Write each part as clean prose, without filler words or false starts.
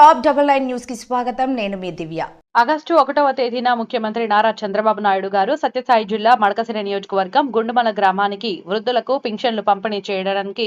Top 99 news కి స్వాగతం. నేను మీ దివ్య. ఆగస్టు 1వ తేదీన ముఖ్యమంత్రి నారా చంద్రబాబు నాయుడు గారు సత్యసాయి జిల్లా మడకశిర నియోజకవర్గం గుండుమల గ్రామానికి వృద్ధులకు పింఛన్లు పంపిణీ చేయడానికి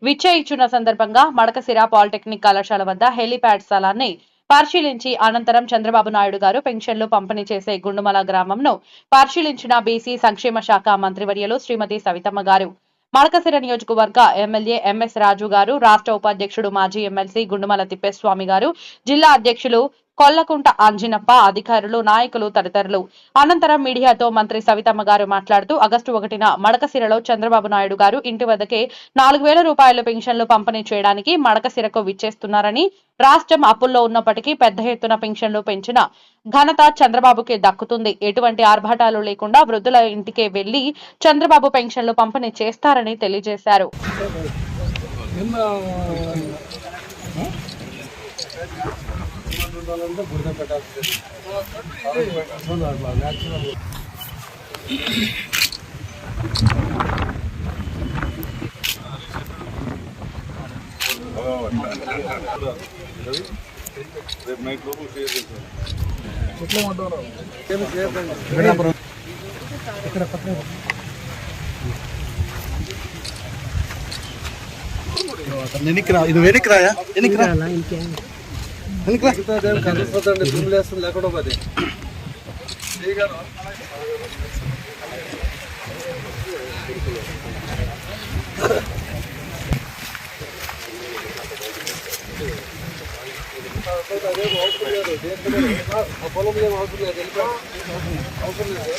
విచ్చేయిచున్న సందర్భంగా మడకశిర పాలిటెక్నిక్ కళాశాల వద్ద హెలీప్యాడ్ స్థలాన్ని పరిశీలించి అనంతరం చంద్రబాబు నాయుడు గారు పెన్షన్లు పంపిణీ చేసే గుండుమల గ్రామంను పరిశీలించిన బీసీ సంక్షేమ శాఖ మంత్రివర్యులు శ్రీమతి సవితమ్మ గారు, మడకశిర నియోజకవర్గ ఎమ్మెల్యే ఎంఎస్ రాజు గారు, రాష్ట్ర ఉపాధ్యక్షుడు మాజీ ఎమ్మెల్సీ గుండుమల తిప్పేస్వామి గారు, జిల్లా అధ్యక్షులు కొల్లకుంట అంజినప్ప, అధికారులు, నాయకులు తదితరులు. అనంతరం మీడియాతో మంత్రి సవితమ్మ గారు మాట్లాడుతూ ఆగస్టు 1న మడకశిరలో చంద్రబాబు నాయుడు గారు ఇంటి వద్దకే 4,000 రూపాయల పెన్షన్లు పంపిణీ చేయడానికి మడకశిరకు విచ్చేస్తున్నారని, రాష్ట్రం అప్పుల్లో ఉన్నప్పటికీ పెద్ద ఎత్తున పెన్షన్లు పెంచిన ఘనత చంద్రబాబుకే దక్కుతుంది. ఎటువంటి ఆర్భాటాలు లేకుండా వృద్ధుల ఇంటికే వెళ్లి చంద్రబాబు పెన్షన్లు పంపిణీ చేస్తారని తెలియజేశారు. ఇది వెనక్కిరాయా లేకుండా పది పొలం ఏం అవసరం లేదు, అవసరం లేదు.